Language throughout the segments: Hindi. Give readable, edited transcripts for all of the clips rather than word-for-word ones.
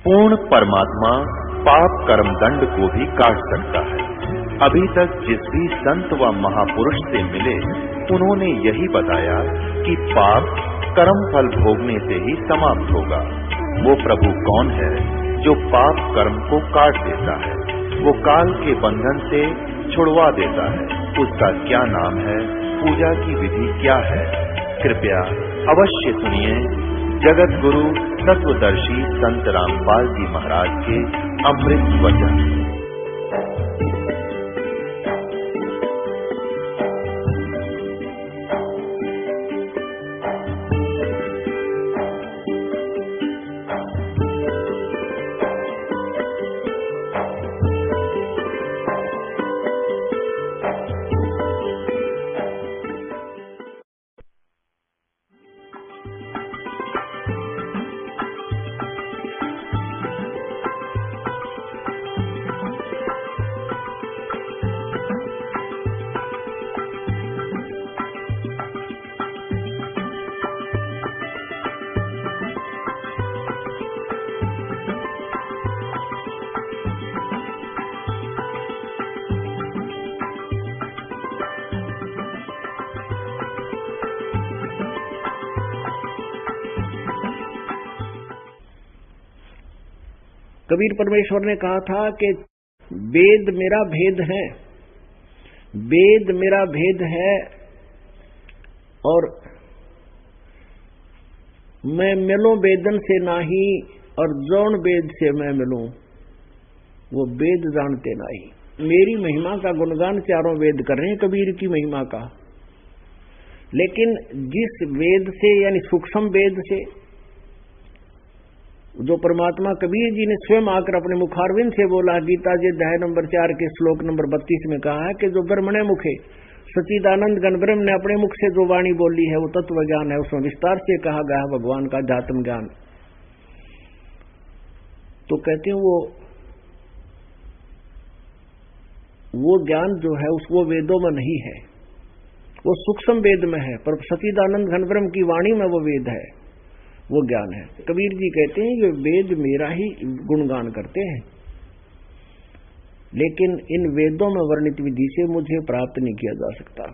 पूर्ण परमात्मा पाप कर्म दंड को भी काट सकता है। अभी तक जिस भी संत व महापुरुष से मिले उन्होंने यही बताया कि पाप कर्म फल भोगने से ही समाप्त होगा। वो प्रभु कौन है जो पाप कर्म को काट देता है, वो काल के बंधन से छुड़वा देता है, उसका क्या नाम है, पूजा की विधि क्या है? कृपया अवश्य सुनिए जगत गुरु तत्वदर्शी संत रामपाल जी महाराज के अमृत वचन। कबीर परमेश्वर ने कहा था कि वेद मेरा भेद है, वेद मेरा भेद है और मैं मिलूं वेदन से नाही और जौन वेद से मैं मिलूं वो वेद जानते नहीं। मेरी महिमा का गुणगान चारों वेद कर रहे हैं, कबीर की महिमा का, लेकिन जिस वेद से यानी सूक्ष्म वेद से जो परमात्मा कबीर जी ने स्वयं आकर अपने मुखारविंद से बोला, गीता जी अध्याय नंबर 4 के श्लोक नंबर 32 में कहा है कि जो ब्रह्मणे मुखे सच्चिदानंद गण ब्रह्म ने अपने मुख से जो वाणी बोली है वो तत्व ज्ञान है, उसमें विस्तार से कहा गया भगवान का जातम ज्ञान। तो कहते हैं वो ज्ञान जो है उसको वेदों में नहीं है, वो सूक्ष्म वेद में है, पर सच्चिदानंद घन ब्रह्म की वाणी में वो वेद है, वो ज्ञान है। कबीर जी कहते हैं कि वेद मेरा ही गुणगान करते हैं, लेकिन इन वेदों में वर्णित विधि से मुझे प्राप्त नहीं किया जा सकता।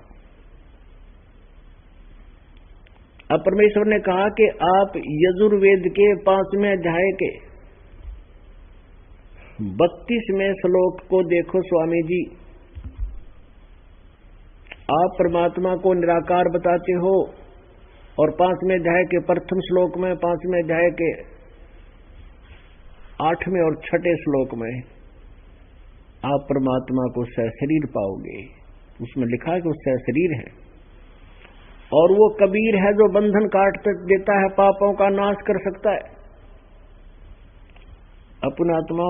अब परमेश्वर ने कहा कि आप यजुर्वेद के 5वें अध्याय के 32वें श्लोक को देखो स्वामी जी। आप परमात्मा को निराकार बताते हो और 5वें अध्याय के प्रथम श्लोक में, 5वें अध्याय के 8वें और 6ठे श्लोक में आप परमात्मा को सहशरीर पाओगे। उसमें लिखा है कि वो सहशरीर है और वो कबीर है जो बंधन काट देता है, पापों का नाश कर सकता है। अपना आत्मा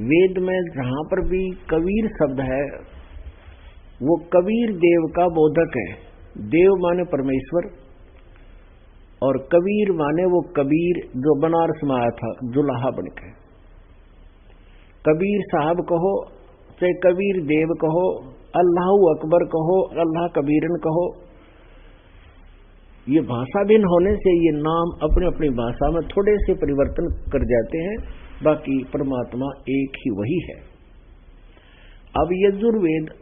वेद में जहां पर भी कबीर शब्द है वो कबीर देव का बोधक है। देव माने परमेश्वर और कबीर माने वो कबीर जो बनारस में आया था जुलाहा बनके। कबीर साहब कहो चाहे कबीर देव कहो, अल्लाह अकबर कहो, अल्लाह कबीरन कहो, ये भाषा भिन्न होने से ये नाम अपनी अपनी भाषा में थोड़े से परिवर्तन कर जाते हैं, बाकी परमात्मा एक ही वही है। अब यजुर्वेद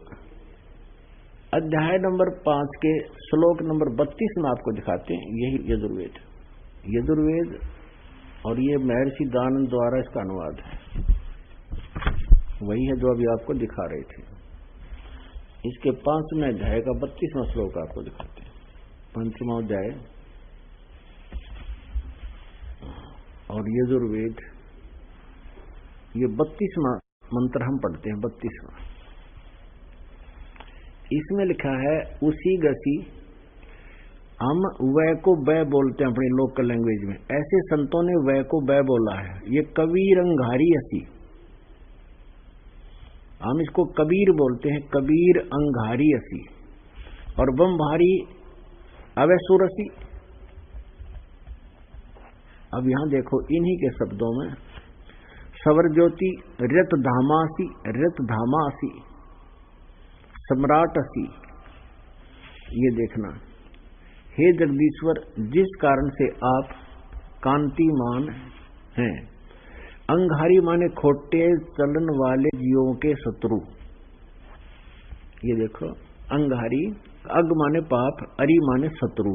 अध्याय नंबर 5 के श्लोक नंबर 32 में आपको दिखाते हैं। यही यजुर्वेद और ये महर्षि दानंद द्वारा इसका अनुवाद है, वही है जो अभी आपको दिखा रहे थे। इसके 5वें अध्याय का 32वां श्लोक आपको दिखाते हैं। 5वां अध्याय और यजुर्वेद, ये 32वां मंत्र हम पढ़ते हैं। 32वां इसमें लिखा है, उसी गसी हम वह को वह बोलते हैं अपनी लोकल लैंग्वेज में, ऐसे संतों ने वह को वह बोला है। ये कबीर अंगारी असी, हम इसको कबीर बोलते हैं, कबीर अंगारी असी और बम भारी अवैसुरसी। अब यहां देखो इन्हीं के शब्दों में सवर ज्योति रत धामासी, रत धामासी सम्राट असी। ये देखना, हे जगदीश्वर, जिस कारण से आप कांतिमान हैं। अंगारी माने खोटे चलन वाले जीवों के शत्रु। ये देखो, अंगारी, अग माने पाप, अरि माने शत्रु।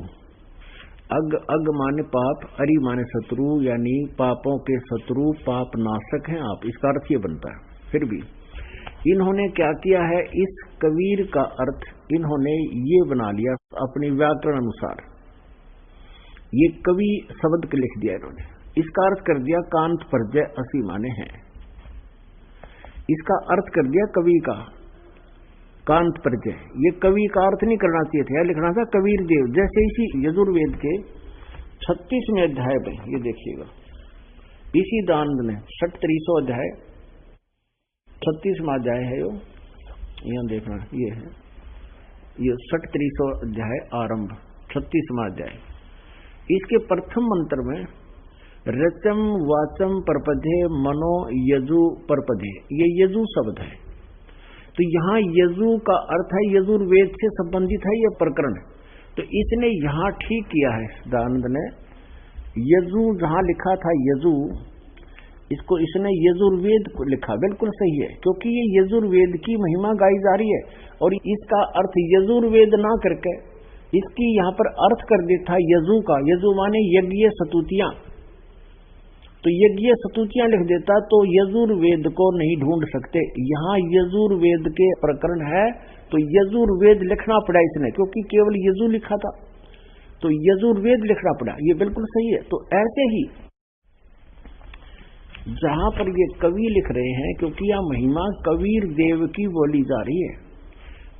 अग माने पाप, अरि माने शत्रु, यानी पापों के शत्रु, पाप नाशक हैं आप, इसका अर्थ ये बनता है। फिर भी इन्होंने क्या किया है, इस कबीर का अर्थ इन्होंने ये बना लिया अपनी व्याकरण अनुसार। ये कवि शब्द के लिख दिया इन्होंने, इसका अर्थ कर दिया कांत प्रजय असी माने हैं। इसका अर्थ कर दिया कवि का कांत प्रजय। ये कवि का अर्थ नहीं करना चाहिए था, लिखना था कबीर देव। जैसे इसी यजुर्वेद के 36वें अध्याय में ये देखिएगा, इसी दानंद ने 37वां अध्याय 36वां अध्याय है, यहाँ देखना, ये है ये 37वां अध्याय आरंभ 36वां अध्याय। इसके प्रथम मंत्र में रचम वाचम परपधे मनो यजु परपधे, ये यजु शब्द है। तो यहाँ यजु का अर्थ है यजुर्वेद से संबंधित है यह प्रकरण। तो इसने यहाँ ठीक किया है दानंद ने, यजु जहाँ लिखा था यजु, इसको इसने यजुर्वेद को लिखा, बिल्कुल सही है, क्योंकि ये यजुर्वेद की महिमा गाई जा रही है। और इसका अर्थ यजुर्वेद ना करके इसकी यहाँ पर अर्थ कर देता यजु का। यजु माने यज्ञ स्तुतियां, तो यज्ञ स्तुतियां लिख देता तो यजुर्वेद को नहीं ढूंढ सकते। यहाँ यजुर्वेद के प्रकरण है तो यजुर्वेद लिखना पड़ा इसने, क्योंकि केवल यजु लिखा था तो यजुर्वेद लिखना पड़ा, ये बिल्कुल सही है। तो ऐसे ही जहां पर ये कवि लिख रहे हैं, क्योंकि यह महिमा कबीर देव की बोली जा रही है।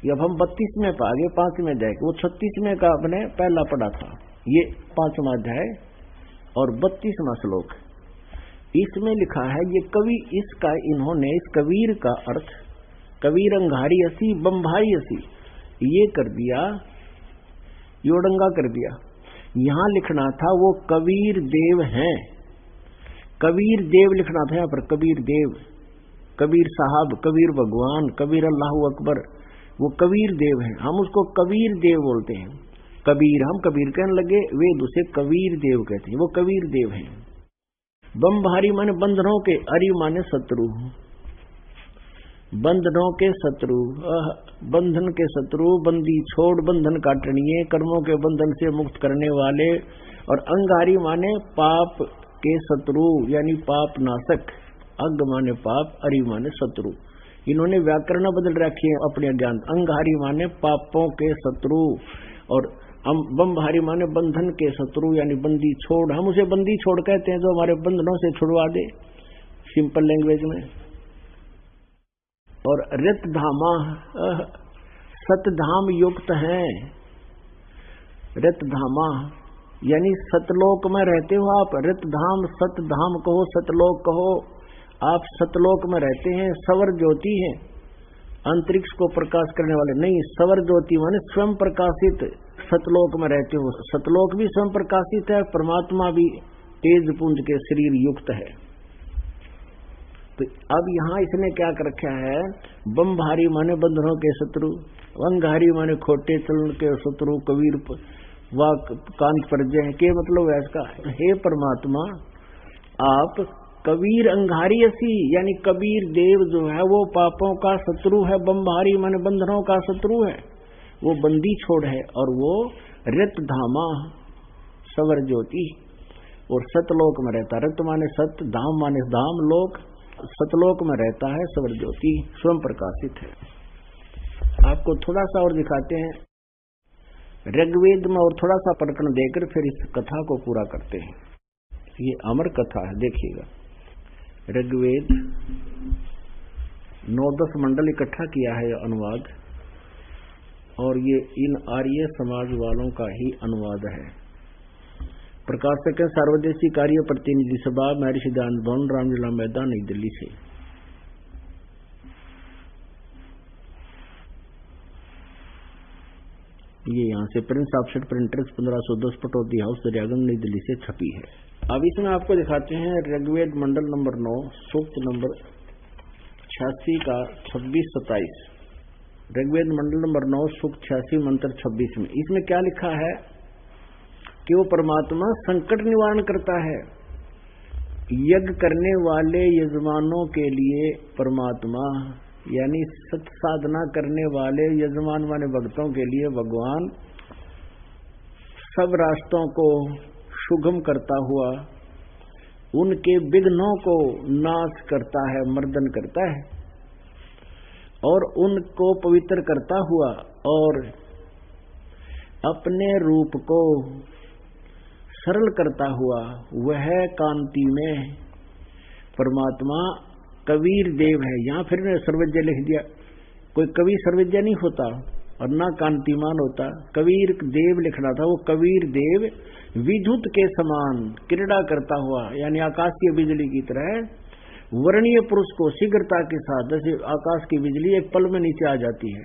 अब हम 32वें पे आगे 5वें अध्याय, वो 36वें का अपने पहला पढ़ा था, ये 5वां अध्याय और 32वां श्लोक। इसमें लिखा है ये कवि, इसका इन्होंने इस कबीर का अर्थ कबीर अंगारी असी बम्भारी असी ये कर दिया, योडंगा कर दिया। यहां लिखना था वो कबीर देव हैं, कबीर देव लिखना था यहाँ पर, कबीर देव, कबीर साहब, कबीर भगवान, कबीर अल्लाह अकबर, वो कबीर देव हैं। हम उसको कबीर देव बोलते हैं। कबीर हम कबीर कहने लगे, वेद उसे कबीर देव कहते हैं, वो कबीर देव हैं। बम्भारी माने बंधनों के, अरि माने शत्रु, बंधनों के शत्रु, बंधन के शत्रु, बंदी छोड़ बंधन काटनिए, कर्मों के बंधन से मुक्त करने वाले। और अंगारी माने पाप के शत्रु, यानी पाप नाशक। अग माने पाप, अरि माने शत्रु। इन्होंने व्याकरण बदल रखी है अपने ज्ञान। अंगारी माने पापों के शत्रु और बम्भारी माने बंधन के शत्रु, यानी बंदी छोड़। हम उसे बंदी छोड़ कहते हैं जो हमारे बंधनों से छुड़वा दे, सिंपल लैंग्वेज में। और रतधामा, सतधाम युक्त हैं। रतधामा यानी सतलोक में रहते हो आप, रतधाम सतधाम कहो, सतलोक कहो, आप सतलोक में रहते हैं। सवर ज्योति है, अंतरिक्ष को प्रकाश करने वाले नहीं, सवर ज्योति माने स्वयं प्रकाशित, सतलोक में रहते हो। सतलोक भी स्वयं प्रकाशित है, परमात्मा भी तेज पुंज के शरीर युक्त है। तो अब यहाँ इसने क्या कर रखा है, बम्भारी माने बंधनों के शत्रु, अंगारी माने खोटे चलन के शत्रु, कबीर वाक कांत प्रजय के मतलब है इसका, हे परमात्मा आप कबीर अंगारी असी, यानी कबीर देव जो है वो पापों का शत्रु है। बम्भारी माने बंधनों का शत्रु है, वो बंदी छोड़ है। और वो रत धामा सवर ज्योति और सतलोक में रहता। रत माने सत, धाम माने धाम, लोक, सतलोक में रहता है। सवर ज्योति स्वयं प्रकाशित है। आपको थोड़ा सा और दिखाते हैं ऋग्वेद में, और थोड़ा सा प्रकरण देकर फिर इस कथा को पूरा करते हैं। ये अमर कथा है, देखिएगा। ऋग्वेद 9-10 मंडल इकट्ठा किया है अनुवाद, और ये इन आर्य समाज वालों का ही अनुवाद है। प्रकाशक है सर्वदेशी कार्य प्रतिनिधि सभा, महर्षि दयानंद भवन, रामलीला मैदान, नई दिल्ली से। ये यहाँ से Prince offset printers 1510 Pataudi house Daryaganj, नई दिल्ली से छपी है। अब इसमें आपको दिखाते हैं ऋग्वेद मंडल नंबर 9 सूक्त नंबर 86 का 26-27। ऋग्वेद मंडल नंबर 9 सूक्त 86 मंत्र 26 में इसमें क्या लिखा है कि वो परमात्मा संकट निवारण करता है। यज्ञ करने वाले यजमानों के लिए परमात्मा, यानी सत साधना करने वाले यजमान माने भक्तों के लिए भगवान सब रास्तों को सुगम करता हुआ उनके विघ्नों को नाश करता है, मर्दन करता है, और उनको पवित्र करता हुआ और अपने रूप को सरल करता हुआ वह कांति में परमात्मा कबीर देव है। यहां फिर ने सर्वज्ञ लिख दिया। कोई कवि सर्वज्ञ नहीं होता और ना कांतिमान होता, कबीर देव लिखना था। वो कबीर देव विद्युत के समान क्रीड़ा करता हुआ, यानी आकाशीय बिजली की तरह वर्णीय पुरुष को शीघ्रता के साथ, जैसे आकाश की बिजली एक पल में नीचे आ जाती है,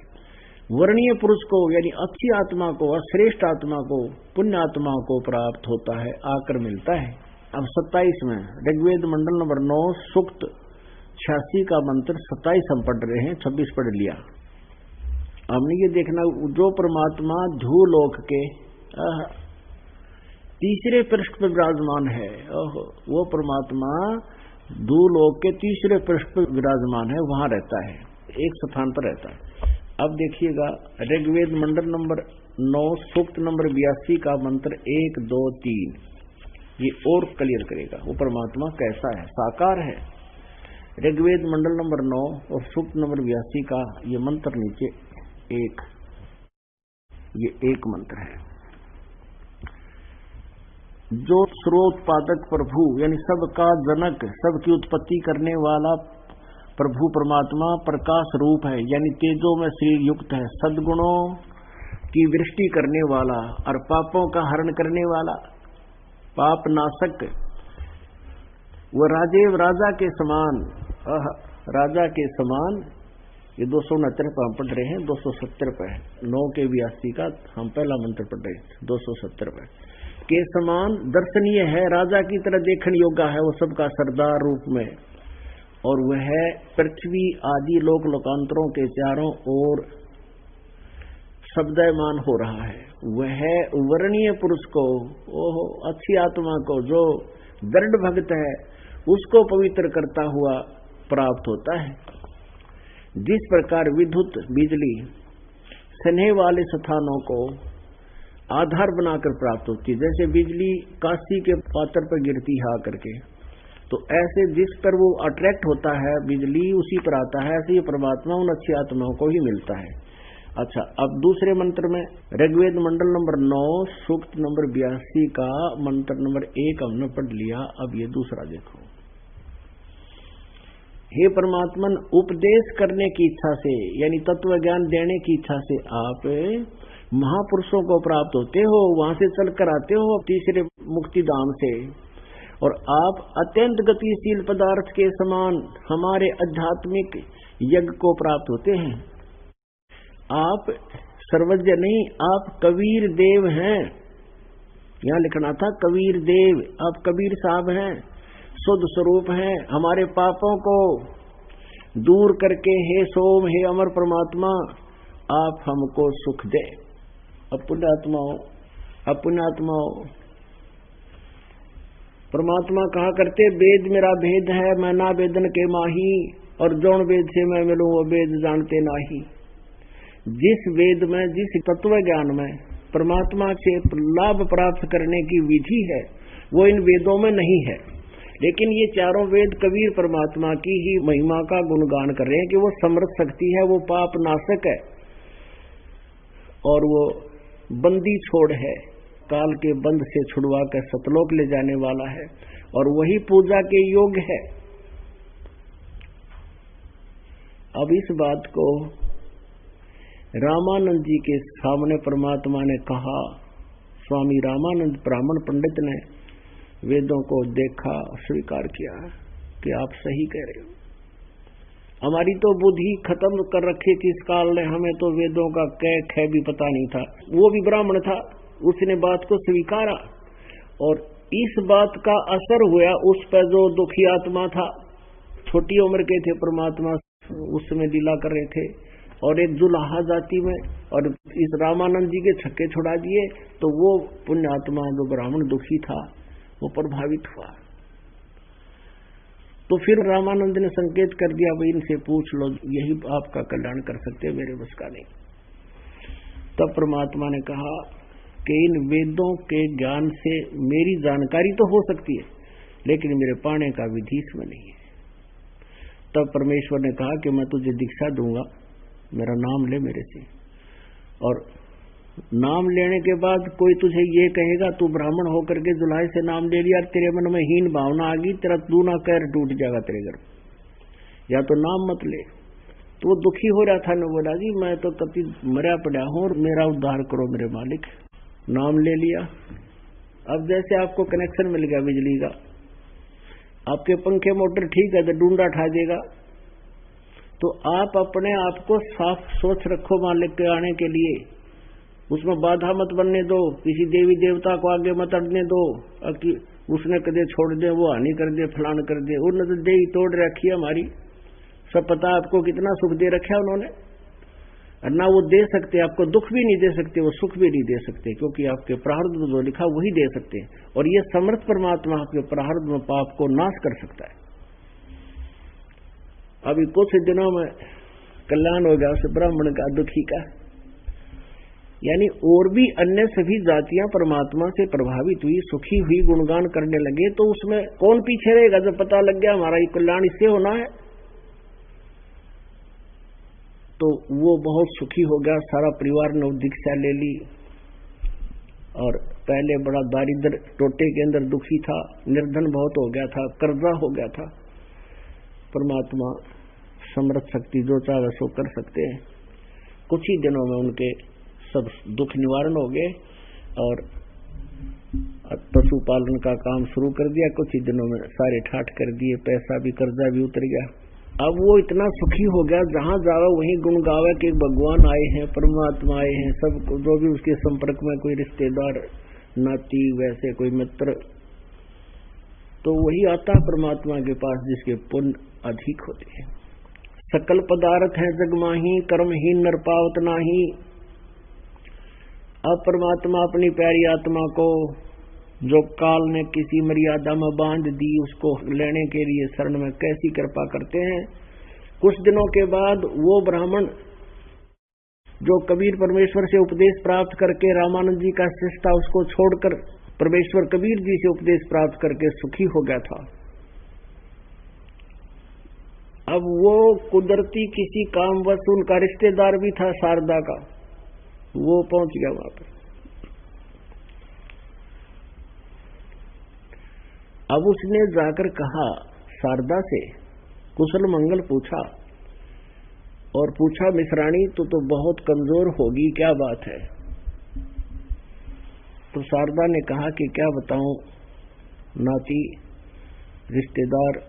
वर्णीय पुरुष को यानी अच्छी आत्मा को, श्रेष्ठ आत्मा को, पुण्य आत्मा को प्राप्त होता है, आकर मिलता है। अब 27 में ऋग्वेद मंडल नंबर 9 सूक्त 86 का मंत्र 27 हम पढ़ रहे हैं, 26 पढ़ लिया। हमने ये देखना, जो परमात्मा धूलोक के तीसरे पृष्ठ पर विराजमान है, वो परमात्मा धूलोक के तीसरे पृष्ठ पर विराजमान है, वहां रहता है, एक स्थान पर रहता है। अब देखिएगा ऋग्वेद मंडल नंबर 9 सूक्त नंबर 82 का मंत्र 1, 2, 3 ये और क्लियर करेगा वो परमात्मा कैसा है, साकार है। ऋग्वेद मंडल नंबर 9 और सूक्त नंबर 82 का ये मंत्र नीचे ये एक मंत्र है। जो स्रोतपादक प्रभु यानी सबका जनक, सबकी उत्पत्ति करने वाला प्रभु परमात्मा प्रकाश रूप है, यानी तेजो में श्री युक्त है, सद्गुणों की वृष्टि करने वाला और पापों का हरण करने वाला, पाप नाशक, वो राजा के समान, राजा के समान। ये 269 पर हम पढ़ रहे हैं, 270 पर 9 के 82 का हम पहला मंत्र पढ़ रहे हैं, 270 पर के समान दर्शनीय है, राजा की तरह देखने योग्य है, वो सबका सरदार रूप में, और वह पृथ्वी आदि लोक लोकांतरों के चारों ओर शब्दमान हो रहा है। वह वर्णीय पुरुष को, अच्छी आत्मा को, जो दृढ़ भक्त है, उसको पवित्र करता हुआ प्राप्त होता है। जिस प्रकार विद्युत बिजली स्नेह वाले स्थानों को आधार बनाकर प्राप्त होती है, जैसे बिजली काशी के पात्र पर गिरती है आकर के, तो ऐसे जिस पर वो अट्रैक्ट होता है बिजली उसी पर आता है, ऐसे ये परमात्मा उन अच्छी आत्माओं को ही मिलता है। अच्छा, अब दूसरे मंत्र में ऋग्वेद मंडल नंबर 9 सूक्त नंबर 82 का मंत्र नंबर 1 हमने पढ़ लिया। अब ये दूसरा देखो। हे परमात्मन, उपदेश करने की इच्छा से यानी तत्व ज्ञान देने की इच्छा से आप महापुरुषों को प्राप्त होते हो, वहां से चलकर आते हो तीसरे मुक्ति धाम से, और आप अत्यंत गतिशील पदार्थ के समान हमारे आध्यात्मिक यज्ञ को प्राप्त होते हैं। आप सर्वज्ञ नहीं, आप कबीर देव हैं। यहां लिखना था कबीर देव, आप कबीर साहब हैं, शुद्ध स्वरूप हैं। हमारे पापों को दूर करके हे सोम, हे अमर परमात्मा, आप हमको सुख दे। अब पुण्यात्माओं परमात्मा कहा करते, वेद मेरा भेद है, मैं ना वेदन के माही, और जौन वेद से मैं मिलूं वो वेद जानते नाही। जिस वेद में, जिस तत्व ज्ञान में परमात्मा से लाभ प्राप्त करने की विधि है, वो इन वेदों में नहीं है। लेकिन ये चारों वेद कबीर परमात्मा की ही महिमा का गुणगान कर रहे हैं कि वो समर्थ शक्ति है, वो पाप नाशक है, और वो बंदी छोड़ है, काल के बंध से छुड़वा कर सतलोक ले जाने वाला है, और वही पूजा के योग्य है। अब इस बात को रामानंद जी के सामने परमात्मा ने कहा। स्वामी रामानंद ब्राह्मण पंडित ने वेदों को देखा, स्वीकार किया कि आप सही कह रहे हो। हमारी तो बुद्धि खत्म कर रखी थी इस काल ने, हमें तो वेदों का कै खे भी पता नहीं था। वो भी ब्राह्मण था, उसने बात को स्वीकारा, और इस बात का असर हुआ उस पर जो दुखी आत्मा था। छोटी उम्र के थे परमात्मा, उसमें लीला कर रहे थे, और एक जुलाहा जाति में, और इस रामानंद जी के छक्के छुड़ा दिए, तो वो पुण्यात्मा जो ब्राह्मण दुखी था वो प्रभावित हुआ। तो फिर रामानंद ने संकेत कर दिया, भाई इनसे पूछ लो, यही आपका कल्याण कर सकते हैं, मेरे बस का नहीं। तब परमात्मा ने कहा कि इन वेदों के ज्ञान से मेरी जानकारी तो हो सकती है, लेकिन मेरे पाने का विधि इसमें नहीं है। तब परमेश्वर ने कहा कि मैं तुझे दीक्षा दूंगा, मेरा नाम ले मेरे से, और नाम लेने के बाद कोई तुझे ये कहेगा तू ब्राह्मण होकर के जुलाई से नाम ले लिया, तेरे मन में हीन भावना आ गई, तेरा दूना कैर टूट जाएगा तेरे घर, या तो नाम मत ले। तो वो दुखी हो रहा था न, बोला जी मैं तो कभी मरा पड़ा हूं और मेरा उद्धार करो मेरे मालिक। नाम ले लिया। अब जैसे आपको कनेक्शन मिल गया बिजली का, आपके पंखे मोटर ठीक है तो डूंडा ठा देगा, तो आप अपने आप को साफ सोच रखो मालिक के आने के लिए, उसमें बाधा मत बनने दो, किसी देवी देवता को आगे मत अड़ने दो, उसने कदे छोड़ दे, वो हानि कर दे, फलान कर दे, उन्होंने तो दे ही तोड़ रखी है हमारी, सब पता आपको कितना सुख दे रखा है उन्होंने, और ना वो दे सकते, आपको दुख भी नहीं दे सकते, वो सुख भी नहीं दे सकते, क्योंकि आपके प्रारब्ध में जो लिखा वही दे सकते हैं, और ये समर्थ परमात्मा आपके प्रारब्ध में पाप को नाश कर सकता है। अभी कुछ दिनों में कल्याण हो गया उस ब्राह्मण का, दुखी का, यानी और भी अन्य सभी जातियां परमात्मा से प्रभावित हुई, सुखी हुई, गुणगान करने लगे, तो उसमें कौन पीछे रहेगा जब पता लग गया हमारा ये कल्याण इससे होना है। तो वो बहुत सुखी हो गया, सारा परिवार ने दीक्षा ले ली, और पहले बड़ा दारिद्र टोटे के अंदर दुखी था, निर्धन बहुत हो गया था, कर्जा हो गया था। परमात्मा समर्थ शक्ति जो चाहे सो कर सकते हैं। कुछ ही दिनों में उनके सब दुख निवारण हो गए और पशुपालन का काम शुरू कर दिया। कुछ ही दिनों में सारे ठाठ कर दिए, पैसा भी, कर्जा भी उतर गया। अब वो इतना सुखी हो गया, जहां जावे वहीं गुण गावे कि भगवान आए हैं, परमात्मा आए हैं, सब जो भी उसके संपर्क में कोई रिश्तेदार, नाती, वैसे कोई मित्र, तो वही आता है परमात्मा के पास जिसके पुण्य अधिक होते हैं। सकल पदार्थ है जग माही, कर्महीन नर पावत नाही। अब परमात्मा अपनी प्यारी आत्मा को जो काल ने किसी मर्यादा में बांध दी, उसको लेने के लिए शरण में कैसी कृपा करते हैं। कुछ दिनों के बाद वो ब्राह्मण जो कबीर परमेश्वर से उपदेश प्राप्त करके रामानंद जी का शिष्य था, उसको छोड़कर परमेश्वर कबीर जी से उपदेश प्राप्त करके सुखी हो गया था। अब वो कुदरती किसी कामवश, उनका रिश्तेदार भी था शारदा का, वो पहुंच गया वहां पर। अब उसने जाकर कहा शारदा से, कुशल मंगल पूछा, और पूछा मिश्राणी तू तो बहुत कमजोर होगी, क्या बात है। तो शारदा ने कहा कि क्या बताऊं नाती, रिश्तेदार,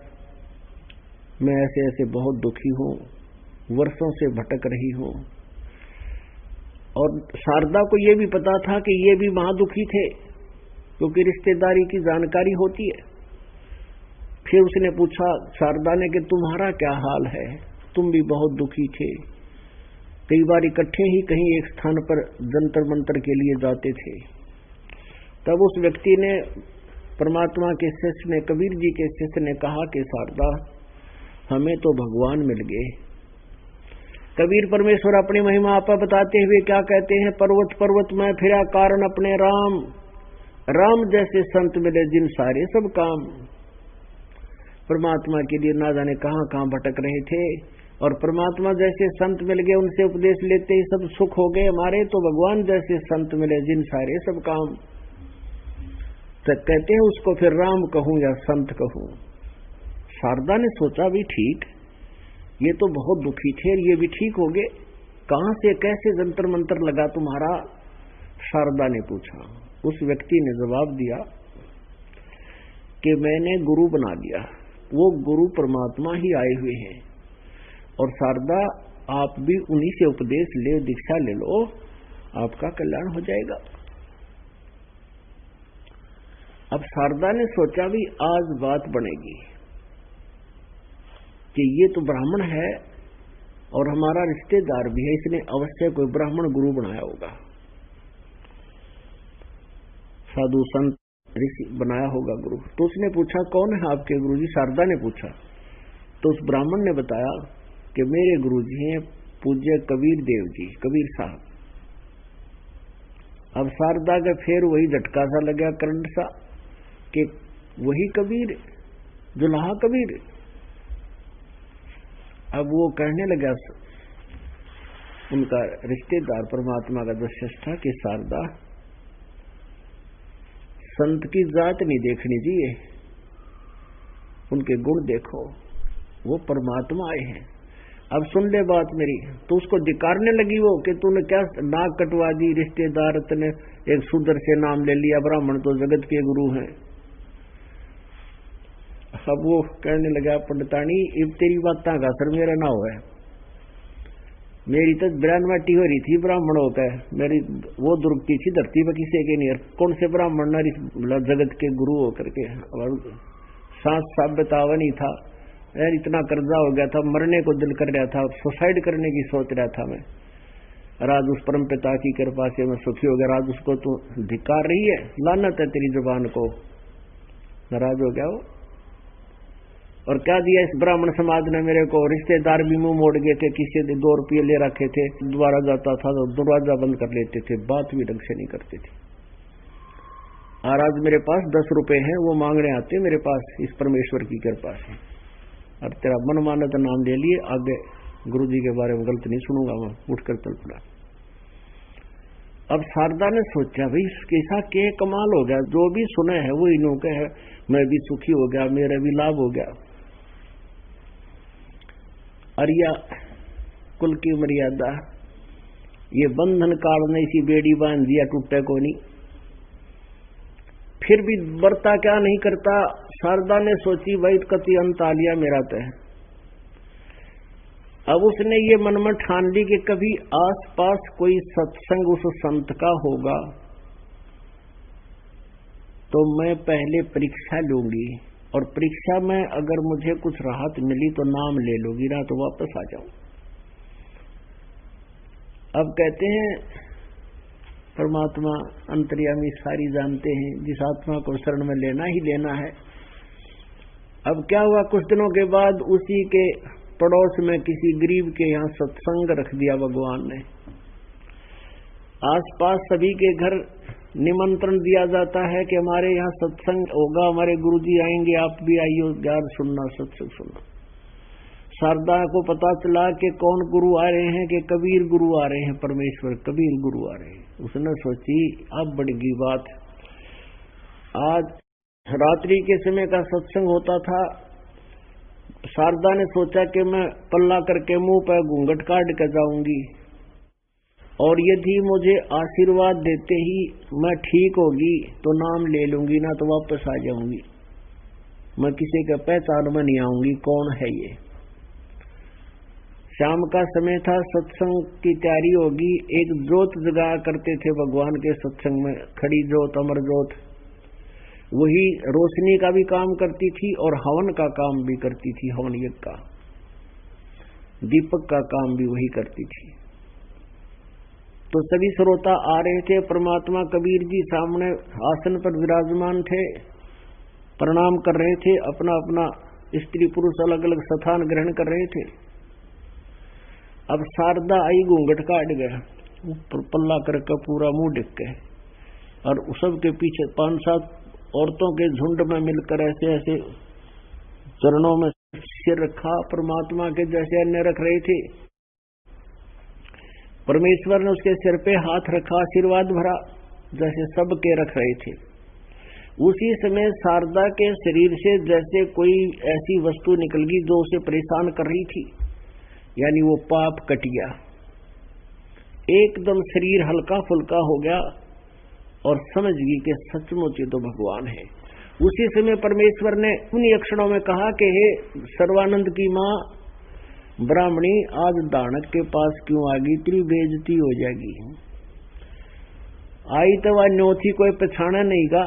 मैं ऐसे ऐसे बहुत दुखी हूं, वर्षों से भटक रही हूं। और शारदा को यह भी पता था कि ये भी महादुखी थे, क्योंकि रिश्तेदारी की जानकारी होती है। फिर उसने पूछा शारदा ने कि तुम्हारा क्या हाल है, तुम भी बहुत दुखी थे, कई बार इकट्ठे ही कहीं एक स्थान पर जंतर मंतर के लिए जाते थे। तब उस व्यक्ति ने, परमात्मा के शिष्य ने, कबीर जी के शिष्य ने कहा कि शारदा हमें तो भगवान मिल गए। कबीर परमेश्वर अपनी महिमा आपा बताते हुए क्या कहते हैं, पर्वत पर्वत में फिरा कारण अपने राम, राम जैसे संत मिले जिन सारे सब काम। परमात्मा के लिए ना जाने कहां कहां भटक रहे थे, और परमात्मा जैसे संत मिल गए, उनसे उपदेश लेते ही सब सुख हो गए हमारे। तो भगवान जैसे संत मिले जिन सारे सब काम, तो कहते हैं उसको फिर राम कहूं या संत कहूं। शारदा ने सोचा भी ठीक, ये तो बहुत दुखी थे, ये भी ठीक हो गए, कहां से कैसे जंतर मंतर लगा तुम्हारा। शारदा ने पूछा। उस व्यक्ति ने जवाब दिया कि मैंने गुरु बना दिया, वो गुरु परमात्मा ही आए हुए हैं, और शारदा आप भी उन्हीं से उपदेश ले, दीक्षा ले लो, आपका कल्याण हो जाएगा। अब शारदा ने सोचा भी आज बात बनेगी कि ये तो ब्राह्मण है और हमारा रिश्तेदार भी है, इसने अवश्य कोई ब्राह्मण गुरु बनाया होगा, साधु संत ऋषि बनाया होगा गुरु। तो उसने पूछा कौन है आपके गुरु जी। शारदा ने पूछा तो उस ब्राह्मण ने बताया कि मेरे गुरुजी हैं पूज्य कबीर देव जी, कबीर साहब। अब शारदा का फिर वही झटका सा लगा, करंट सा, कि वही कबीर, दुल्हा कबीर। अब वो कहने लगा, उनका रिश्तेदार परमात्मा का जो शिष्य था, कि शारदा, संत की जात नहीं देखनी चाहिए, उनके गुण देखो, वो परमात्मा आए हैं। अब सुन ले बात मेरी। तो उसको धिकारने लगी वो कि तूने क्या नाक कटवा दी, रिश्तेदार तने एक शूद्र से नाम ले लिया, ब्राह्मण तो जगत के गुरु हैं। अब वो कहने लगा, पंडितानी अब तेरी बात का असर मेरा ना हुआ है, मेरी तो ब्राह्मटी हो रही थी, ब्राह्मण होकर मेरी वो दुर्गति थी धरती पर किसी के नहीं, कौन से ब्राह्मण जगत के गुरु होकर के, और सांस साबितावा नहीं था यार, इतना कर्जा हो गया था, मरने को दिल कर रहा था, सुसाइड करने की सोच रहा था मैं। राज उस परम पिता की कृपा से मैं सुखी हो गया, राज उसको तू धिकार रही है, लानत है तेरी जुबान को। नाराज हो गया वो। और क्या दिया इस ब्राह्मण समाज ने मेरे को, रिश्तेदार भी मुंह मोड़ गए थे, किसी से 2 रुपये ले रखे थे, दोबारा जाता था तो दरवाजा बंद कर लेते थे, बात भी ढंग से नहीं करते थे। और आज मेरे पास 10 रुपए हैं, वो मांगने आते मेरे पास इस परमेश्वर की कृपा से, और तेरा मन माना तो नाम ले लिए, आगे गुरु जी के बारे में गलत नहीं सुनूंगा। मैं उठकर चल पड़ा। अब शारदा ने सोचा, भाई कैसा के कमाल हो गया, जो भी सुने है वो इन्हों के है, मैं भी सुखी हो गया, मेरा भी लाभ हो गया। अरिया कुल की मर्यादा, ये बंधन काल ने इसी बेड़ी बांध दिया, टूटे को नहीं। फिर भी बरता क्या नहीं करता। शारदा ने सोची, भाई कति अंत आ लिया मेरा तो है। अब उसने ये मन में ठान ली कि कभी आसपास कोई सत्संग उस संत का होगा तो मैं पहले परीक्षा लूंगी, और परीक्षा में अगर मुझे कुछ राहत मिली तो नाम ले लूंगी, ना तो वापस आ जाऊं। अब कहते हैं परमात्मा अंतर्यामी सारी जानते हैं, जिस आत्मा को शरण में लेना ही लेना है। अब क्या हुआ, कुछ दिनों के बाद उसी के पड़ोस में किसी गरीब के यहाँ सत्संग रख दिया भगवान ने। आसपास सभी के घर निमंत्रण दिया जाता है कि हमारे यहाँ सत्संग होगा, हमारे गुरुजी आएंगे, आप भी आइयो, ज्ञान सुनना, सत्संग सुनना। शारदा को पता चला कि कौन गुरु आ रहे हैं, कि कबीर गुरु आ रहे हैं, परमेश्वर कबीर गुरु आ रहे हैं। उसने सोची, अब बढ़ेगी बात। आज रात्रि के समय का सत्संग होता था। शारदा ने सोचा कि मैं पल्ला करके मुंह पर घूंघट काट कर जाऊंगी, और यदि मुझे आशीर्वाद देते ही मैं ठीक होगी तो नाम ले लूंगी, ना तो वापस आ जाऊंगी। मैं किसी का पहचान में नहीं आऊंगी, कौन है ये। शाम का समय था, सत्संग की तैयारी होगी। एक जोत जगा करते थे भगवान के सत्संग में, खड़ी जोत, अमर जोत, वही रोशनी का भी काम करती थी और हवन का काम भी करती थी, हवन यज्ञ का, दीपक का काम भी वही करती थी। तो सभी श्रोता आ रहे थे। परमात्मा कबीर जी सामने आसन पर विराजमान थे, प्रणाम कर रहे थे, अपना अपना स्त्री पुरुष अलग अलग स्थान ग्रहण कर रहे थे। अब शारदा आई, घूंघट काट गया, ऊपर पल्ला करके पूरा मुंह ढक गए, और सबके पीछे 5-7 औरतों के झुंड में मिलकर ऐसे ऐसे चरणों में सिर रखा, परमात्मा के जैसे अन्य रख रहे थे। परमेश्वर ने उसके सिर पे हाथ रखा, आशीर्वाद भरा, जैसे सबके रख रहे थे। उसी समय शारदा के शरीर से जैसे कोई ऐसी वस्तु निकल गई जो उसे परेशान कर रही थी, यानी वो पाप कट गया। एकदम शरीर हल्का फुल्का हो गया और समझ गई कि सचमुच ये तो भगवान है। उसी समय परमेश्वर ने उन्हीं अक्षरों में कहा कि हे सर्वानंद की माँ ब्राह्मणी, आज दानक के पास क्यों आ गई, तेरी बेइज्जती हो जाएगी। आई तो वह न्योथी कोई पछाना नहीं का,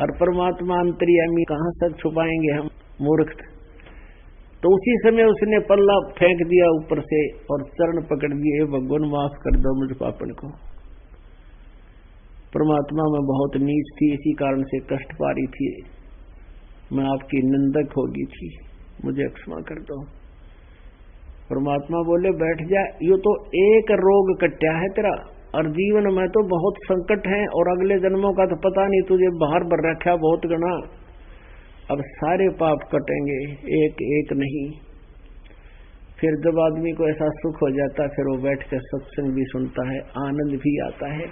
और परमात्मा अंतर्यामी कहाँ सच छुपाएंगे हम मूर्ख। तो उसी समय उसने पल्ला फेंक दिया ऊपर से और चरण पकड़ दिए, हे भगवान माफ कर दो मुझ पापन को। परमात्मा में बहुत नीच थी, इसी कारण से कष्ट पा रही थी, मैं आपकी निंदक हो गई थी, मुझे क्षमा कर दो। परमात्मा बोले बैठ जा, यो तो एक रोग कट्या है तेरा, और जीवन में तो बहुत संकट है, और अगले जन्मों का तो पता नहीं, तुझे बाहर भर रखा बहुत गना। अब सारे पाप कटेंगे, एक एक नहीं। फिर जब आदमी को ऐसा सुख हो जाता, फिर वो बैठ कर सत्संग भी सुनता है, आनंद भी आता है,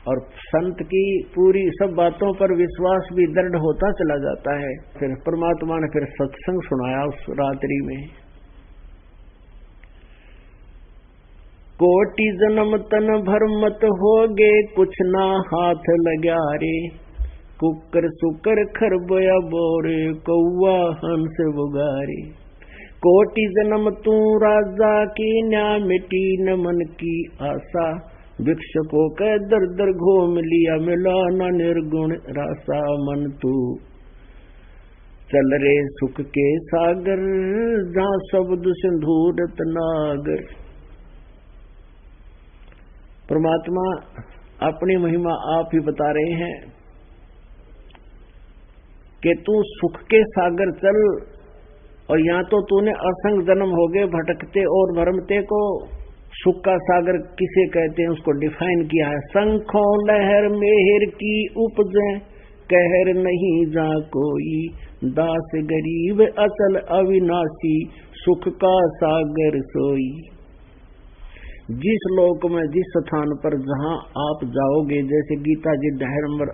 और संत की पूरी सब बातों पर विश्वास भी दृढ़ होता चला जाता है। फिर परमात्मा ने फिर सत्संग सुनाया उस रात्रि में। कोटि जन्म तन भर मत होगे, कुछ ना हाथ लग्या रे। कुकर सुकर खरबया बोरे, कौआ हंस बुगारे। कोटि जन्म तू राजा की, न्या मिटी न मन की आशा। भिक्षुकों के दर दर घूम लिया, मिला न निर्गुण रासा। मन तू चल रे सुख के सागर, जहाँ शब्द सिंधु रत्नागर। परमात्मा अपनी महिमा आप ही बता रहे हैं कि तू सुख के सागर चल, और यहाँ तो तूने असंग जन्म हो गए भटकते और भरमते को। सुख का सागर किसे कहते हैं उसको डिफाइन किया है। शंखों लहर मेहर की उपजे, कहर नहीं जा कोई। दास गरीब अचल अविनाशी, सुख का सागर सोई। जिस लोक में जिस स्थान पर जहाँ आप जाओगे, जैसे गीता जी अध्याय नंबर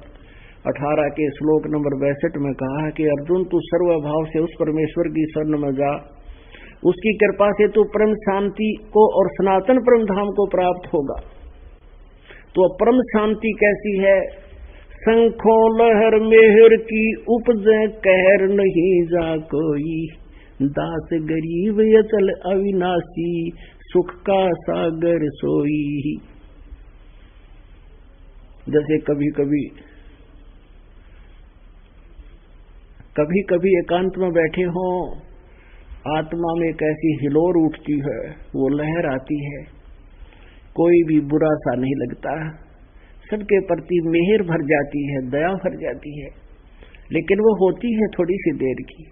18 के श्लोक नंबर 62 में कहा है कि अर्जुन तू सर्वभाव से उस परमेश्वर की शरण में जा, उसकी कृपा से तू परम शांति को और सनातन परम धाम को प्राप्त होगा। तो परम शांति कैसी है? शंखों लहर मेहर की उपजे, कहर नहीं जा कोई। दास गरीब अचल अविनाशी, सुख का सागर सोई। जैसे कभी कभी एकांत में बैठे हों, आत्मा में एक ऐसी हिलोर उठती है, वो लहर आती है, कोई भी बुरा सा नहीं लगता, सबके प्रति मेहर भर जाती है, दया भर जाती है। लेकिन वो होती है थोड़ी सी देर की,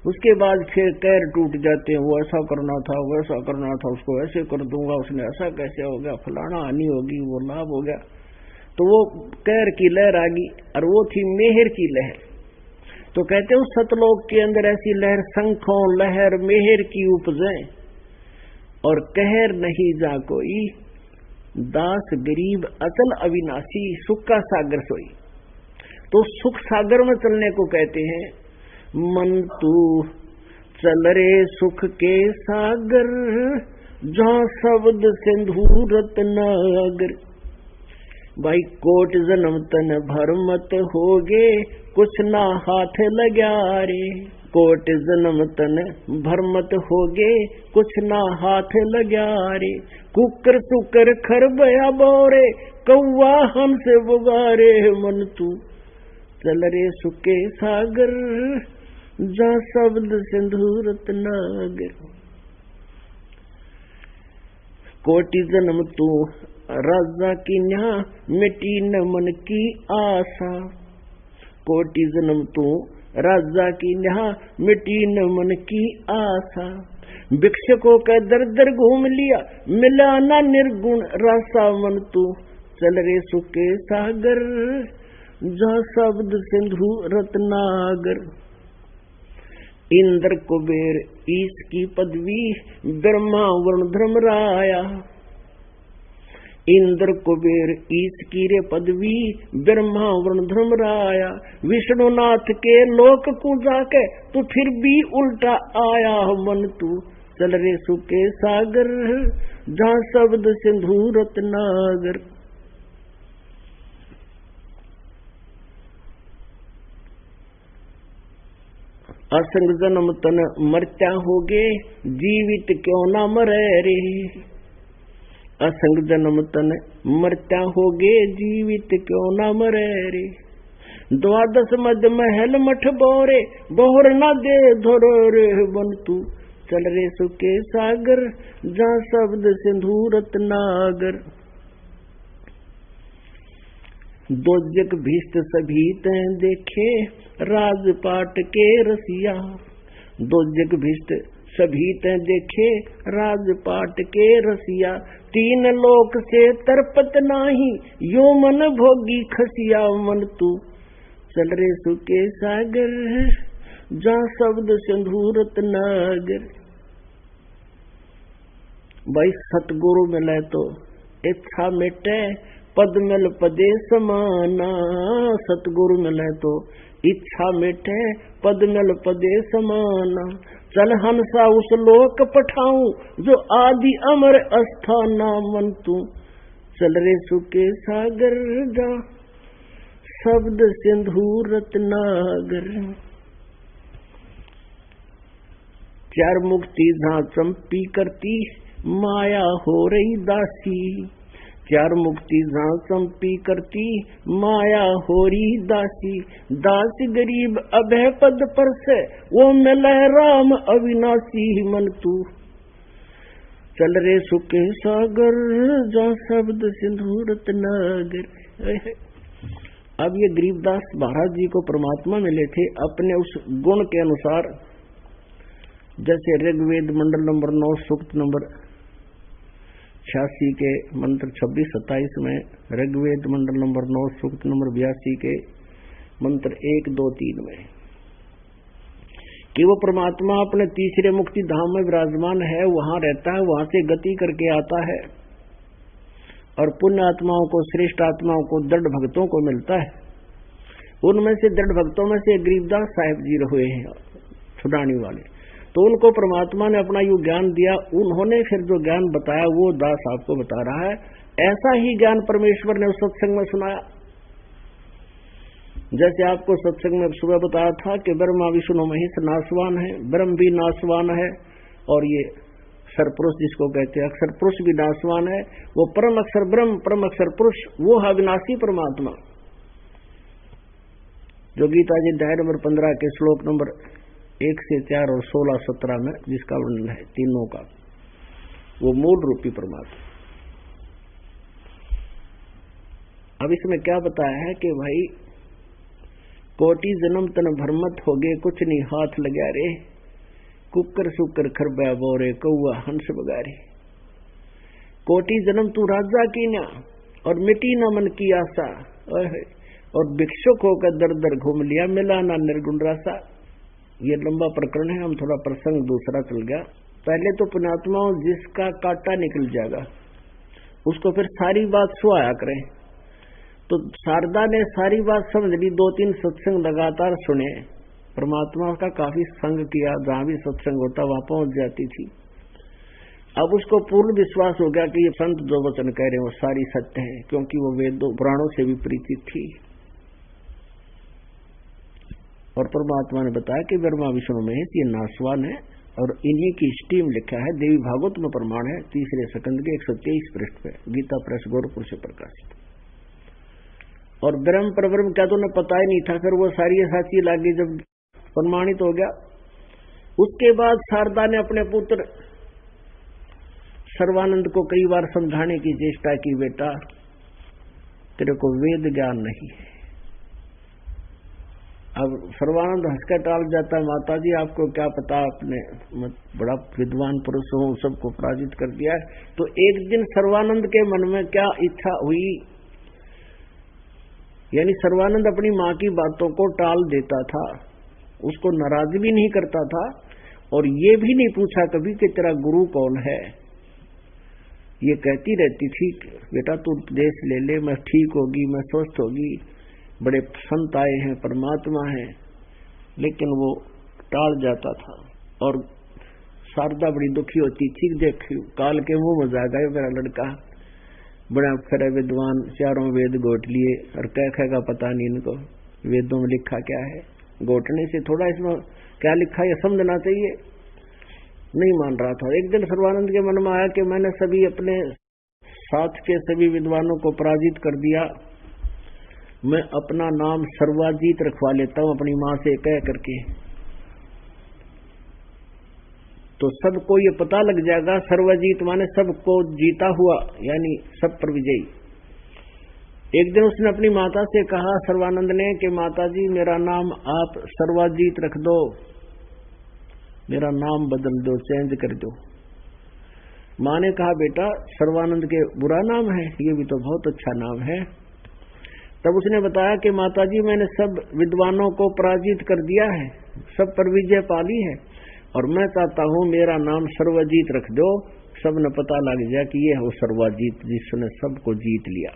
उसके बाद फिर पैर टूट जाते हैं। वो ऐसा करना था, वैसा करना था, उसको ऐसे कर दूंगा, उसने ऐसा कैसे हो गया, फलाना हानि होगी, वो लाभ हो गया। तो वो कैर की लहर आ गई, और वो थी मेहर की लहर। तो कहते हैं सतलोक के अंदर ऐसी लहर शंखों लहर मेहर की उपजे, और कहर नहीं जा कोई। दास गरीब अचल अविनाशी, सुख का सागर सोई। तो सुख सागर में चलने को कहते हैं। मन तू चल रे सुख के सागर, जहाँ शब्द सिंधु रत्नागर। भाई कोट जन्म तन भर मत होगे, कुछ ना हाथ लग्या रे। कोट जन्म तन भर मत होगे, कुछ ना हाथ लग्या रे। कुकर सुकर खरबया बोरे, कौआ हमसे बुगारे। मन तू चल रे सुके सागर, जा शब्द सिंधु रत्नागर। कोटि जन्म तू राजा की न्या, मिटी न मन की आशा। कोटि जन्म तू राजा की न्या, मिटी न मन की आशा। भिक्षुकों का दर दर घूम लिया, मिला ना निर्गुण रासा। मन तू चल रे सुके सागर, जा शब्द सिंधु रत्नागर। इंद्र कुबेर ईश की पदवी, ब्रह्मा वरुण धर्मराया। इंद्र कुबेर ईश की रे पदवी, ब्रह्मा वरुण धर्मराया। विष्णुनाथ के लोक को जाके, तू फिर भी उल्टा आया। मन तू चल रे सुके सागर, जहाँ शब्द सिंधु रत्नागर। असंग जन्म तन मरत्या होगे, जीवित क्यों ना मरे रे। असंग जन्म तन मरत्या होगे, जीवित क्यों ना मरे रे। द्वादश मध्य महल मठ बोरे, बोहर ना दे धोरो रे। बन तू चल रे सुके सागर, जहाँ शब्द सिंधु रत्नागर। दो जग भीष्ट सभी तैं देखे, राजपाट के रसिया। दो जग भिष्ट सभी ते देखे राजपाट के रसिया, तीन लोक से तरपत नाही यो मन भोगी खसिया। मन तू चल रे सुके सागर जहाँ शब्द सिंधूरत नागर। भाई सतगुरु मिले तो इच्छा मिटे पद मिल पदे समाना। सतगुरु मिले तो इच्छा मिटे पद मिल पदे समाना। चल हंसा उस लोक पठाऊं जो आदि अमर अस्थाना। मन तू चल रे सुके सागर जा शब्द सिंधु रत्नागर। चार मुक्ति जहाँ चंपी करती माया हो रही दासी। चार मुक्ति जहाँ चंपी करती माया हो रही दासी। दास गरीब अभय पद पर से वो मिले राम अविनाशी। मन तू चल रे सुके सागर जहाँ शब्द सिंधु रत्नागर। अब ये गरीबदास महाराज जी को परमात्मा मिले थे अपने उस गुण के अनुसार। जैसे ऋग्वेद मंडल नंबर 9 सूक्त नंबर 86 के मंत्र 26-27 में, ऋग्वेद मंडल नंबर 9 सूक्त नंबर 82 के मंत्र 1, 2, 3 में कि वो परमात्मा अपने तीसरे मुक्ति धाम में विराजमान है, वहां रहता है, वहां से गति करके आता है और पुण्य आत्माओं को, श्रेष्ठ आत्माओं को, दृढ़ भक्तों को मिलता है। उनमें से दृढ़ भक्तों में से गरीबदास साहिब जी हुए हैं छुड़ाने वाले। तो उनको परमात्मा ने अपना यू ज्ञान दिया। उन्होंने फिर जो ज्ञान बताया वो दास आपको बता रहा है। ऐसा ही ज्ञान परमेश्वर ने उस सत्संग में सुनाया। जैसे आपको सत्संग में सुबह बताया था कि ब्रह्मा विष्णु महेश नासवान है, ब्रह्म भी नासवान है और ये सरपुरुष जिसको कहते हैं अक्षर पुरुष भी नासवान है। वो परम अक्षर ब्रह्म, परम अक्षर पुरुष, वो अविनाशी परमात्मा जो गीता जी अध्याय नंबर 15 के श्लोक नंबर 1 से 4 और 16, 17 में जिसका वर्णन है तीनों का, वो मूल रूपी परमात्मा। अब इसमें क्या बताया है कि भाई कोटि जन्म तन भरमत हो गए कुछ नहीं हाथ लगा रे। कुकर सुकर खरबा बोरे कौआ हंस बगारे। कोटि जन्म तू राजा की ना और मिटी न मन की आशा। और भिक्षुक होकर दर दर घूम लिया मिला ना निर्गुण रासा। ये लंबा प्रकरण है, हम थोड़ा प्रसंग दूसरा चल गया। पहले तो पुण्यात्माओं जिसका कांटा निकल जाएगा उसको फिर सारी बात सुहाया करें। तो शारदा ने सारी बात समझ ली, 2-3 सत्संग लगातार सुने, परमात्मा का काफी संग किया, जहां भी सत्संग होता वहां पहुंच जाती थी। अब उसको पूर्ण विश्वास हो गया कि ये संत जो वचन कह रहे हैं वो सारी सत्य है, क्योंकि वो वेदों पुराणों से भी परिचित थी। और परमात्मा ने बताया कि ब्रह्मा विष्णु महेश ये नासवान है और इन्हीं की स्टीम लिखा है। देवी भागवत में प्रमाण है, 3रे स्कंद के 123 पृष्ठ पे, गीता प्रेस गोरखपुर से प्रकाशित। और ब्रह्म परब्रह्म क्या तो उन्हें पता ही नहीं था, फिर वो सारी साची लागी जब प्रमाणित हो गया। उसके बाद शारदा ने अपने पुत्र सर्वानंद को कई बार समझाने की चेष्टा की, बेटा तेरे को वेद ज्ञान नहीं है। अब सर्वानंद हंसकर टाल जाता, माता जी आपको क्या पता, आपने बड़ा विद्वान पुरुष हो, सबको पराजित कर दिया है। तो एक दिन सर्वानंद के मन में क्या इच्छा हुई, यानी सर्वानंद अपनी माँ की बातों को टाल देता था, उसको नाराज भी नहीं करता था और ये भी नहीं पूछा कभी कि तेरा गुरु कौन है। ये कहती रहती थी बेटा तू उपदेश ले ले, मैं ठीक होगी, मैं स्वस्थ होगी, बड़े संत आए हैं, परमात्मा है, लेकिन वो टाल जाता था। और शारदा बड़ी दुखी होती थी, देख काल के मुंह में जा गए मेरा लड़का, बड़ा अक्षर है विद्वान, 4 वेद गोट लिए और कह का पता नहीं इनको वेदों में लिखा क्या है। गोटने से थोड़ा इसमें क्या लिखा है समझना चाहिए। नहीं मान रहा था। एक दिन सर्वानंद के मन में आया कि मैंने सभी अपने साथ के सभी विद्वानों को पराजित कर दिया, मैं अपना नाम सर्वाजीत रखवा लेता हूं अपनी मां से कह करके, तो सबको ये पता लग जाएगा। सर्वजीत माने सबको जीता हुआ, यानी सब पर विजयी। एक दिन उसने अपनी माता से कहा सर्वानंद ने कि माता जी मेरा नाम आप सर्वाजीत रख दो, मेरा नाम बदल दो, चेंज कर दो। माँ ने कहा बेटा सर्वानंद के बुरा नाम है, ये भी तो बहुत अच्छा नाम है। तब उसने बताया कि माताजी मैंने सब विद्वानों को पराजित कर दिया है, सब पर विजय पाली है, और मैं चाहता हूँ मेरा नाम सर्वजीत रख दो, सब ने पता लग जाए कि ये हो सर्वजीत जिसने सबको जीत लिया।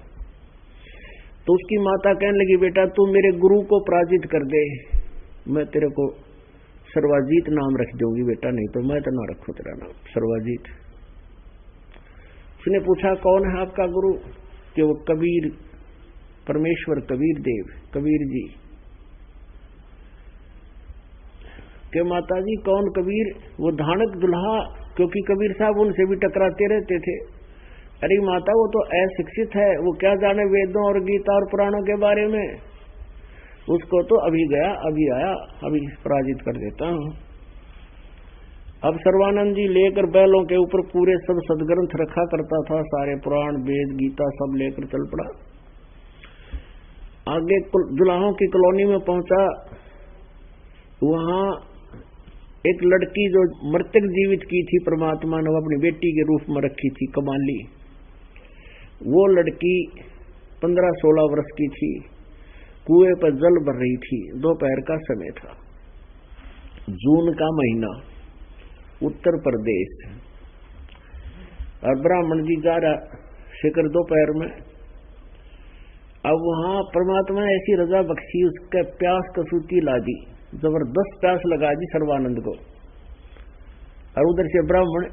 तो उसकी माता कहने लगी बेटा तू मेरे गुरु को पराजित कर दे, मैं तेरे को सर्वजीत नाम रख दूंगी बेटा, नहीं तो मैं तो ना रखूं तेरा नाम सर्वजीत। उसने पूछा कौन है आपका गुरु? कि वो कबीर, परमेश्वर कबीर देव, कबीर जी। के माताजी कौन कबीर? वो धानक दुल्हा, क्योंकि कबीर साहब उनसे भी टकराते रहते थे। अरे माता वो तो अशिक्षित है, वो क्या जाने वेदों और गीता और पुराणों के बारे में, उसको तो अभी गया अभी आया, अभी पराजित कर देता हूं। अब सर्वानंद जी लेकर बैलों के ऊपर पूरे सब सदग्रंथ रखा करता था, सारे पुराण वेद गीता सब लेकर चल पड़ा। आगे दुल्हाओं की कॉलोनी में पहुंचा, वहां एक लड़की जो मृतक जीवित की थी परमात्मा ने अपनी बेटी के रूप में रखी थी, कमाली। वो लड़की 15-16 वर्ष की थी, कुएं पर जल भर रही थी, दोपहर का समय था, जून का महीना, उत्तर प्रदेश। और ब्राह्मण जी जा रहा शिखर दोपहर में। अब वहां परमात्मा ने ऐसी रजा बख्शी, उसके प्यास कसूती ला दी, जबरदस्त प्यास लगा दी सर्वानंद को। और उधर से ब्राह्मण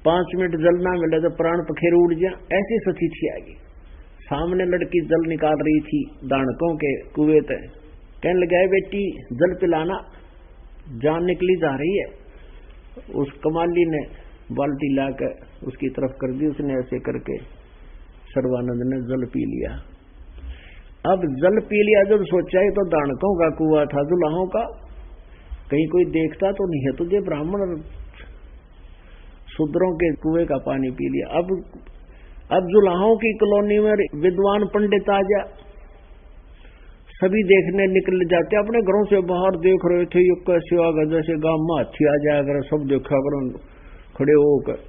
5 मिनट जल ना मिले तो प्राण पखेरु उड़ जा, ऐसी स्थिति आ गई। सामने लड़की जल निकाल रही थी दानकों के कुएं से, कहने लगा बेटी जल पिलाना, जान निकली जा रही है। उस कमाली ने बाल्टी लाकर उसकी तरफ कर दी, उसने ऐसे करके सर्वानंद ने जल पी लिया। अब जल पी लिया, जब सोचा तो दानकों का कुआं था, दुल्हाओं का, कहीं कोई देखता तो नहीं है तुझे, ब्राह्मण और शूद्रों के कुएं का पानी पी लिया। अब दुल्हाओं की कॉलोनी में विद्वान पंडित आ जा, सभी देखने निकल जाते, अपने घरों से बाहर देख रहे थे, ये कैसे आ गए, जैसे गांव में हाथी आ जाया कर, सब देखा कर खड़े होकर।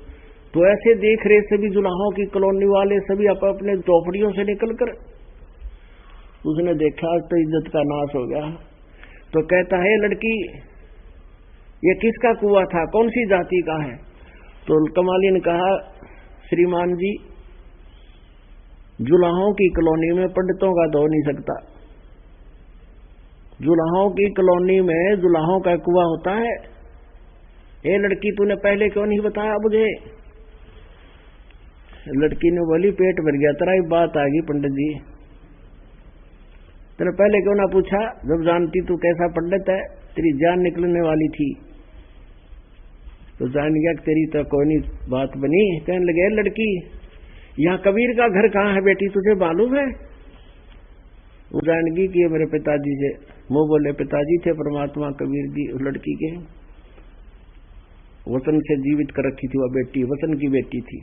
तो ऐसे देख रहे सभी दुल्हाओं की कॉलोनी वाले, सभी अपने झोपड़ियों से निकलकर। उसने देखा तो इज्जत का नाश हो गया। तो कहता है लड़की ये किसका कुआं था, कौन सी जाति का है? तो कमाली ने कहा श्रीमान जी जुलाहों की कॉलोनी में पंडितों का तो नहीं सकता, जुलाहों की कॉलोनी में जुलाहों का कुआं होता है। ये लड़की तूने पहले क्यों नहीं बताया मुझे? लड़की ने बोली पेट भर गया तेरा, ही बात आ गई पंडित जी, तेने पहले क्यों ना पूछा, जब जानती तू कैसा पंडित है, तेरी जान निकलने वाली थी तो जान गया कि तेरी तो कोई नहीं बात बनी। कहने लगे लड़की यहाँ कबीर का घर कहाँ है बेटी, तुझे मालूम है? वो जान गई कि ये मेरे पिताजी से, वो बोले पिताजी थे परमात्मा कबीर जी उस लड़की के, वचन से जीवित कर रखी थी, वह बेटी वचन की बेटी थी।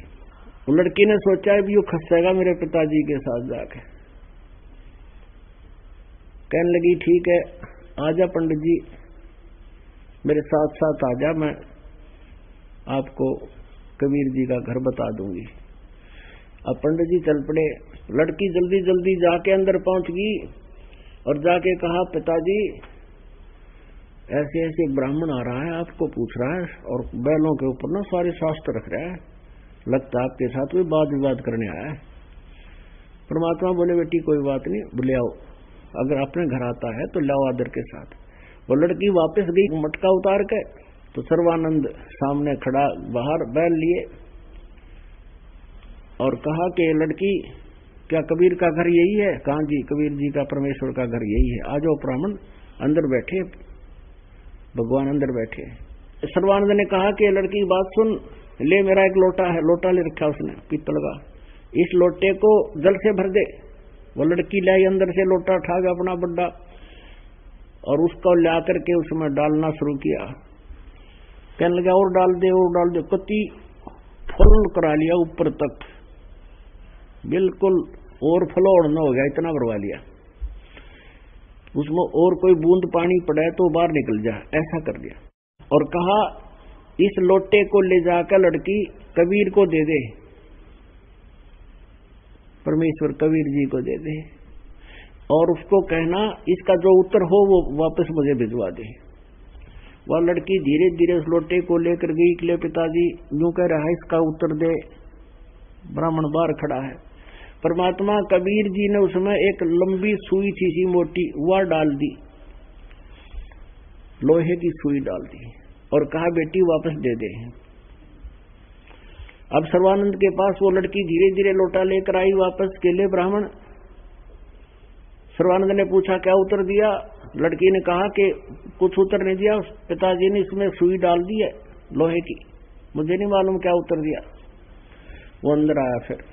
वो लड़की ने सोचा है भी वो खसेगा मेरे पिताजी के साथ जाके। कहने लगी ठीक है आजा पंडित जी मेरे साथ साथ आजा, मैं आपको कबीर जी का घर बता दूंगी। अब पंडित जी चल पड़े। लड़की जल्दी जल्दी जाके अंदर पहुंच गई और जाके कहा पिताजी ऐसे ऐसे ब्राह्मण आ रहा है, आपको पूछ रहा है और बैलों के ऊपर ना सारे शास्त्र रख रहा है, लगता आपके साथ कोई वाद विवाद करने आया है। परमात्मा बोले बेटी कोई बात नहीं, बोले आओ, अगर अपने घर आता है तो लाओ आदर के साथ। वो लड़की वापस गई मटका उतार के, तो सर्वानंद सामने खड़ा बाहर बैल लिए और कहा कि लड़की क्या कबीर का घर यही है? कहा जी कबीर जी का परमेश्वर का घर यही है, आ जाओ ब्राह्मण अंदर बैठे, भगवान अंदर बैठे। सर्वानंद ने कहा कि लड़की बात सुन, ले मेरा एक लोटा है, लोटा ले रखा उसने पीतल का, इस लोटे को जल से भर दे। वो लड़की लाई अंदर से लोटा उठा के अपना बड्डा और उसको ला करके उसमें डालना शुरू किया। कहने लगा और डाल दे और डाल दे, कति फुल करा लिया ऊपर तक, बिल्कुल और फ्लोर न हो गया, इतना भरवा लिया। उसमें और कोई बूंद पानी पड़े तो बाहर निकल जाए, ऐसा कर दिया। और कहा इस लोटे को ले जाकर लड़की कबीर को दे दे, परमेश्वर कबीर जी को दे दे, और उसको कहना इसका जो उत्तर हो वो वापस मुझे भिजवा दे। वह लड़की धीरे धीरे उस लोटे को लेकर गई कि ले पिताजी यूं कह रहा है इसका उत्तर दे। ब्राह्मण बाहर खड़ा है। परमात्मा कबीर जी ने उसमें एक लंबी सुई थी सी मोटी, वह डाल दी, लोहे की सुई डाल दी और कहा बेटी वापस दे दे। अब सर्वानंद के पास वो लड़की धीरे धीरे लोटा लेकर आई वापस के लिए। ब्राह्मण सर्वानंद ने पूछा क्या उत्तर दिया? लड़की ने कहा कि कुछ उत्तर नहीं दिया, पिताजी ने इसमें सुई डाल दी है लोहे की, मुझे नहीं मालूम क्या उत्तर दिया। वो अंदर आया, फिर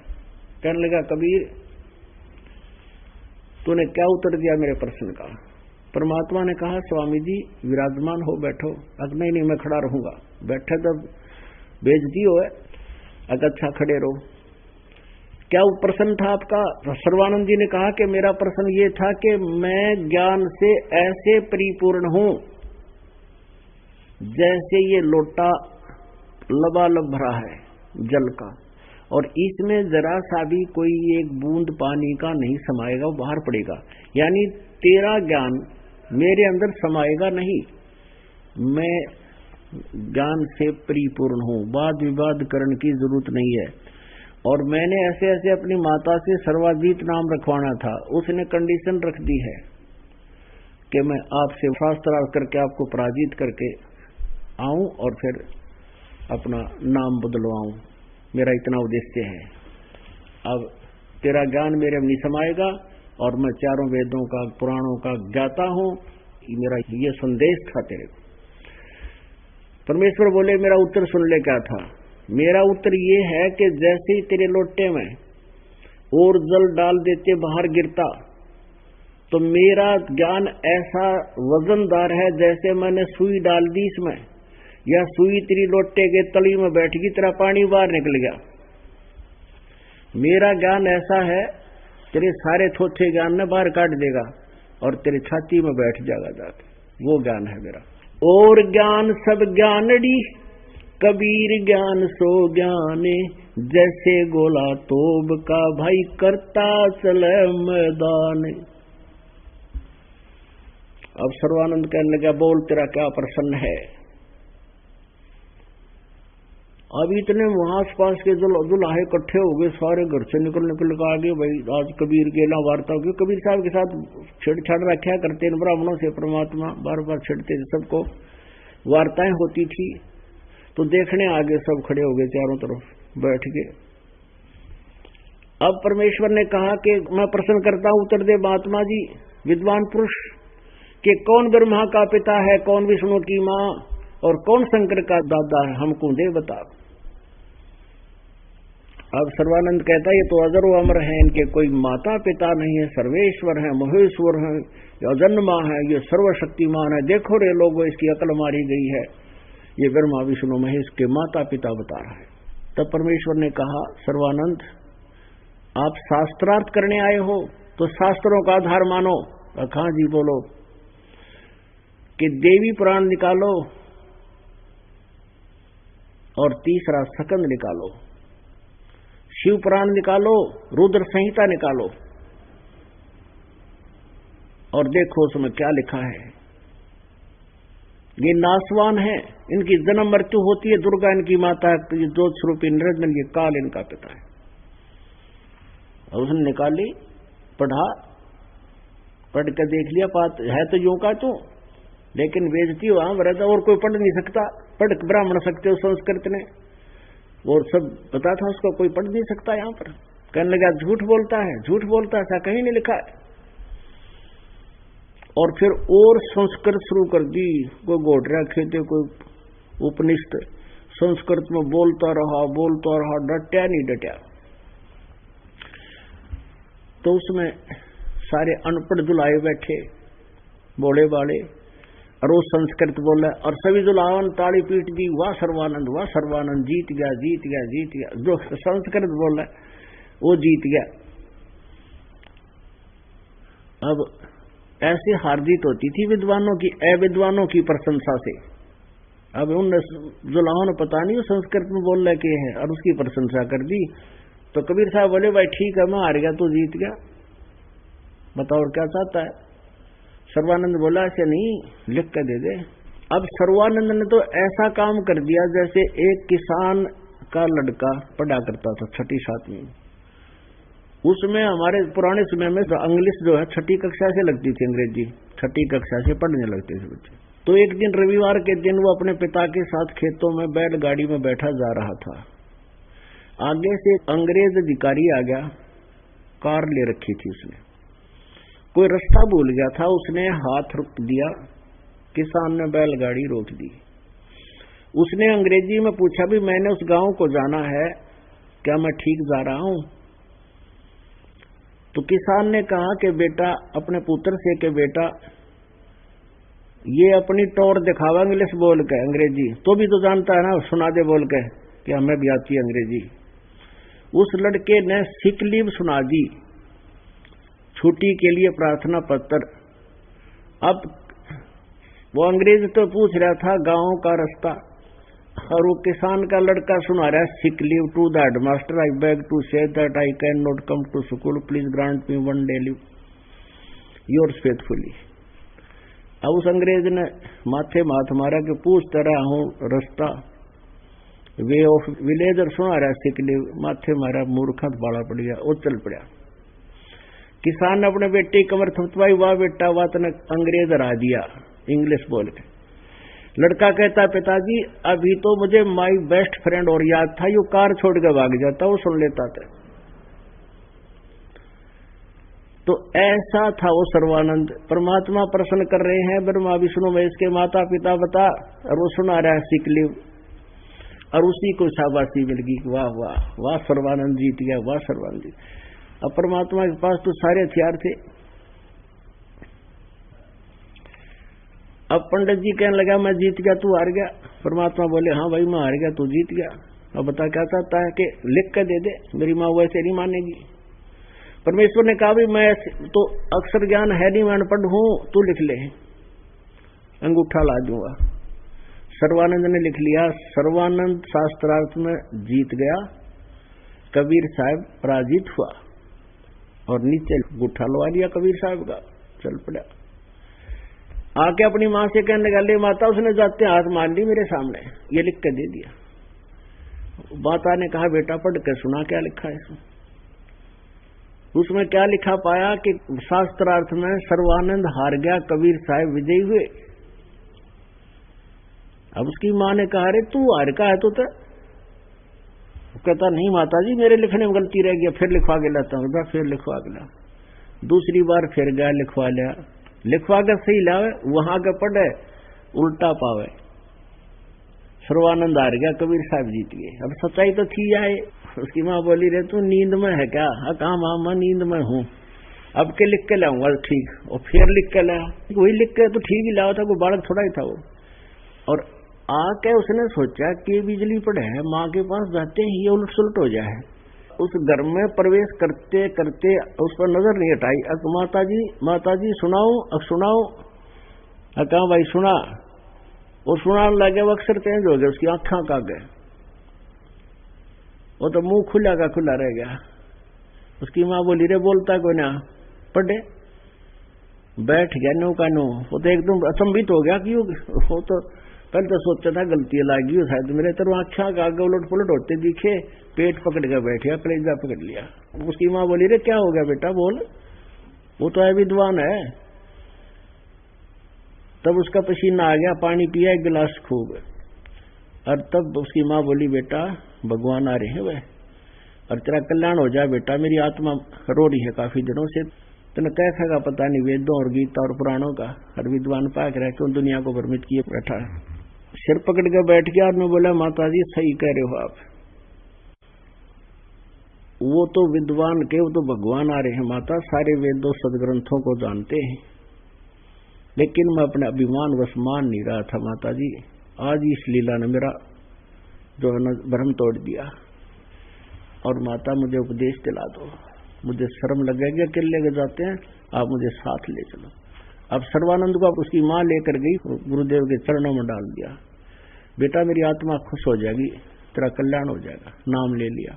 कहने लगा कबीर तूने क्या उत्तर दिया मेरे प्रश्न का? परमात्मा ने कहा स्वामी जी विराजमान हो बैठो। अगर नहीं मैं खड़ा रहूंगा, बैठे तब बेइज्जती हो, अगर अच्छा खड़े रहो। क्या प्रश्न था आपका? सर्वानंद जी ने कहा कि मेरा प्रश्न ये था कि मैं ज्ञान से ऐसे परिपूर्ण हूं जैसे ये लोटा लबालब भरा है जल का, और इसमें जरा सा भी कोई एक बूंद पानी का नहीं समाएगा, वो बाहर पड़ेगा। यानी तेरा ज्ञान मेरे अंदर समाएगा नहीं, मैं ज्ञान से परिपूर्ण हूं, वाद विवाद करने की जरूरत नहीं है। और मैंने ऐसे ऐसे अपनी माता से सर्वाजीत नाम रखवाना था, उसने कंडीशन रख दी है कि मैं आपसे शास्त्रार्थ करके आपको पराजित करके आऊं और फिर अपना नाम बदलवाऊं, मेरा इतना उद्देश्य है। अब तेरा ज्ञान मेरे में नहीं समाएगा और मैं चारों वेदों का पुराणों का ज्ञाता हूं, मेरा ये संदेश था तेरे को। परमेश्वर बोले मेरा उत्तर सुन ले। क्या था मेरा उत्तर? ये है कि जैसे ही तेरे लोटे में और जल डाल देते बाहर गिरता, तो मेरा ज्ञान ऐसा वजनदार है जैसे मैंने सुई डाल दी इसमें, या सुई तेरी लोटे के तली में बैठ गई, तेरा पानी बाहर निकल गया। मेरा ज्ञान ऐसा है तेरे सारे थोथे ज्ञान ने बाहर काट देगा और तेरी छाती में बैठ जाएगा जाके, वो ज्ञान है मेरा। और ज्ञान सब ज्ञानड़ी कबीर ज्ञान सो ज्ञाने, जैसे गोला तोब का भाई करता चले मैदान। अब सर्वानंद कहने लगा बोल तेरा क्या प्रश्न है? अब इतने वहां आस पास के दुल्हे इकट्ठे हो गए, सारे घर से निकल आ गए। भाई आज कबीर के ना वार्ता हो गई। कबीर साहब के साथ छेड़छाड़ रखा करते हैं ब्राह्मणों से, परमात्मा बार बार छेड़ते थे, सबको वार्ताएं होती थी। तो देखने आगे सब खड़े हो गए, चारों तरफ बैठ गए। अब परमेश्वर ने कहा कि मैं प्रश्न करता हूं, उत्तर दे महात्मा जी विद्वान पुरुष, कि कौन ब्रह्मा का पिता है, कौन विष्णु की मां और कौन शंकर का दादा है, हमको दे बता। अब सर्वानंद कहता है ये तो अजर व अमर है, इनके कोई माता पिता नहीं है, सर्वेश्वर है, महेश्वर है, अजन्मा है, ये सर्वशक्तिमान है। देखो रे लोगों इसकी अकल मारी गई है, ये ब्रह्मा विष्णु महेश के माता पिता बता रहा है। तब परमेश्वर ने कहा सर्वानंद आप शास्त्रार्थ करने आए हो तो शास्त्रों का आधार मानो। कहा जी बोलो। कि देवी पुराण निकालो और तीसरा सकंद निकालो, शिव पुराण निकालो, रुद्र संहिता निकालो और देखो उसमें क्या लिखा है। ये नासवान है, इनकी जन्म मृत्यु होती है, दुर्गा इनकी माता है, ये ज्योत स्वरूपी निरंजन, ये काल इनका पिता है। और उसने निकाली, पढ़ा, पढ़ कर देख लिया, बात है तो यूं का तो, लेकिन बेइज्जती वहां वरदा और कोई पढ़ नहीं सकता। पढ़ ब्राह्मण सकते हो संस्कृत ने, और सब पता था उसको, कोई पढ़ नहीं सकता। यहां पर कहने लगा झूठ बोलता है, झूठ बोलता है, ऐसा कहीं नहीं लिखा है। और फिर और संस्कृत शुरू कर दी, कोई गोडरा खेते, कोई उपनिषद संस्कृत में बोलता रहा, डटया नहीं डटया। तो उसमें सारे अनपढ़ दुल्हाए बैठे, बोले बाले, और वो संस्कृत बोला, और सभी दुल्हावन ताड़ी पीट दी, वाह सर्वानंद, जीत गया। जो संस्कृत बोला वो जीत गया। अब ऐसे हार जीत होती थी विद्वानों की, अविद्वानों की प्रशंसा से। अब उन जुलाहों ने पता नहीं संस्कृत में बोल रहे के है, और उसकी प्रशंसा कर दी। तो कबीर साहब बोले भाई ठीक है, मैं हार गया तो जीत गया, बताओ और क्या चाहता है। सर्वानंद बोला ऐसे नहीं, लिख कर दे दे। अब सर्वानंद ने तो ऐसा काम कर दिया जैसे एक किसान का लड़का पढ़ा करता था 6ठी 7वीं, उसमें हमारे पुराने समय में इंग्लिश जो है 6ठी कक्षा से लगती थी, अंग्रेजी 6ठी कक्षा से पढ़ने लगते थे बच्चे। तो एक दिन रविवार के दिन वो अपने पिता के साथ खेतों में बैलगाड़ी में बैठा जा रहा था। आगे से एक अंग्रेज अधिकारी आ गया, कार ले रखी थी उसने, कोई रास्ता भूल गया था, उसने हाथ रोक दिया, किसान ने बैलगाड़ी रोक दी। उसने अंग्रेजी में पूछा भी मैंने उस गांव को जाना है, क्या मैं ठीक जा रहा हूं? तो किसान ने कहा कि बेटा, अपने पुत्र से कि बेटा ये अपनी टोर दिखावा इंग्लिश बोल के, अंग्रेजी तो भी तो जानता है ना, सुना दे बोल के कि हमें भी आती है अंग्रेजी। उस लड़के ने सिक लीव सुना दी, छुट्टी के लिए प्रार्थना पत्र। अब वो अंग्रेज तो पूछ रहा था गांव का रास्ता, और वो किसान का लड़का सुना रहा है sick leave to the headmaster, I beg to say that I can not come to school, please grant me 1 day leave, yours faithfully. अब उस अंग्रेज ने माथे माथ मारा कि पूछता रहा हूं रास्ता, वे ऑफ विलेज, और सुना रहा सिक लीव, माथे मारा, मूर्खत बाड़ा पड़ गया, वो चल पड़ा। किसान ने अपने बेटे की कमर थपथपाई, वाह बेटा वाह, तने अंग्रेज हरा दिया इंग्लिश बोल के। लड़का कहता पिताजी अभी तो मुझे माई बेस्ट फ्रेंड और याद था, यो कार छोड़ के भाग जाता, वो सुन लेता था। तो ऐसा था वो सर्वानंद। परमात्मा प्रश्न कर रहे हैं, ब्रह्मा विष्णु महेश के माता पिता बता, और वो सुना रहा है सिक लीव, और उसी को शाबाशी मिल गई, वाह वाह वाह सर्वानंद जीत गया, वाह सर्वानंद जीत। अब परमात्मा के पास तो सारे हथियार थे। अब पंडित जी कहने लगा मैं जीत गया तू हार गया। परमात्मा बोले हाँ भाई मैं हार गया तू जीत गया। अब बता क्या चाहता है कि लिख कर दे दे, मेरी माँ वैसे नहीं मानेगी। परमेश्वर ने कहा भी मैं तो अक्षर ज्ञान है नहीं, मैं अनपढ़ हूं, तू लिख ले, अंगूठा ला दूंगा। सर्वानंद ने लिख लिया। सर्वानंद शास्त्रार्थ में जीत गया, कबीर साहब पराजित हुआ, और नीचे अंगूठा लगा लिया कबीर साहब का, चल पड़ा। आके अपनी माँ से कहने लगा ले माता, उसने जाते हाथ मार ली मेरे सामने, ये लिख के दे दिया। माता ने कहा बेटा पढ़ कर सुना क्या लिखा है इसमें। उसमें क्या लिखा पाया कि शास्त्रार्थ में सर्वानंद हार गया, कबीर साहब विजयी हुए। अब उसकी माँ ने कहा अरे तू हार का है तो कहता नहीं माता जी मेरे लिखने में गलती रह गया, फिर लिखवा के लाता हूँ। फिर लिखवा के ला, दूसरी बार फिर गया लिखवा लिया, लिखवा कर सही लावे, वहां का पढ़े उल्टा पावे। सर्वानंद हार गया, कबीर साहब जीत गए। अब सच्चाई तो थी आए। उसकी माँ बोली रे तू नींद में है क्या? कहा माँ मैं नींद में हूँ, अब के लिख के लाऊंगा ठीक। और फिर लिख के लाया, वही लिख के तो ठीक ही लाया था, कोई बालक थोड़ा ही था वो। और आके उसने सोचा कि बिजली पड़े है, माँ के पास जाते ही ये उलट सुलट हो जाए। उस घर में प्रवेश करते करते उस पर नजर नहीं हटाई। अब माता जी सुनाओ, अब सुनाओ। कहा भाई सुना। वो सुनाने लगे, वो अक्सर चेंज हो गया, उसकी आंखें का गए, वो तो मुंह खुला का खुला रह गया। उसकी माँ बोली रे बोलता कोई ना, पढ़े बैठ गया नो का नो। वो तो एकदम अचंभित हो गया कि वो तो पहले तो सोचता था गलती लागी शायद मेरे, तो आँखा का आगे उलट पुलट होते दिखे, पेट पकड़ के बैठ गया, कलेजा पकड़ लिया। उसकी माँ बोली रे क्या हो गया बेटा बोल, वो तो है विद्वान है। तब उसका पसीना आ गया, पानी पिया एक गिलास खूब, और तब उसकी माँ बोली बेटा भगवान आ रहे हैं वह, और तेरा कल्याण हो जाए बेटा, मेरी आत्मा रो रही है काफी दिनों से, तेने कैसा का पता नहीं वेदों और गीता और पुराणों का, हर विद्वान पाक रह क्यों दुनिया को भ्रमित किए बैठा है। सिर पकड़ के बैठ गया और मैं बोला माता जी सही कह रहे हो आप, वो तो विद्वान के वो तो भगवान आ रहे हैं माता, सारे वेदों सदग्रंथों को जानते हैं, लेकिन मैं अपने अभिमान वश मान नहीं रहा था माता जी। आज इस लीला ने मेरा जो है न भ्रम तोड़ दिया, और माता मुझे उपदेश दिला दो, मुझे शर्म लगेगी, अकेले लेके जाते हैं, आप मुझे साथ ले चलो। अब सर्वानंद को उसकी माँ लेकर गई, गुरुदेव के चरणों में डाल दिया। बेटा मेरी आत्मा खुश हो जाएगी, तेरा कल्याण हो जाएगा, नाम ले लिया।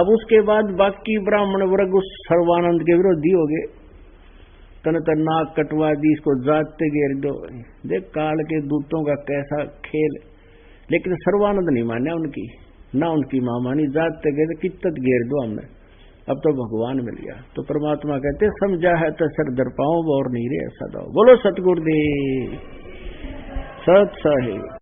अब उसके बाद बाकी ब्राह्मण वर्ग उस सर्वानंद के विरोधी हो गए, तन नाक कटवा दी, इसको जाते घेर दो। देख काल के दूतों का कैसा खेल। लेकिन सर्वानंद नहीं माने उनकी, ना उनकी मां मानी, जाते गए कित्तत घेर दो हमने, अब तो भगवान मिल गया। तो परमात्मा कहते समझा है तो सर दर पाओ और नहीं रे सदा। बोलो सतगुरुदेव सत साहिब।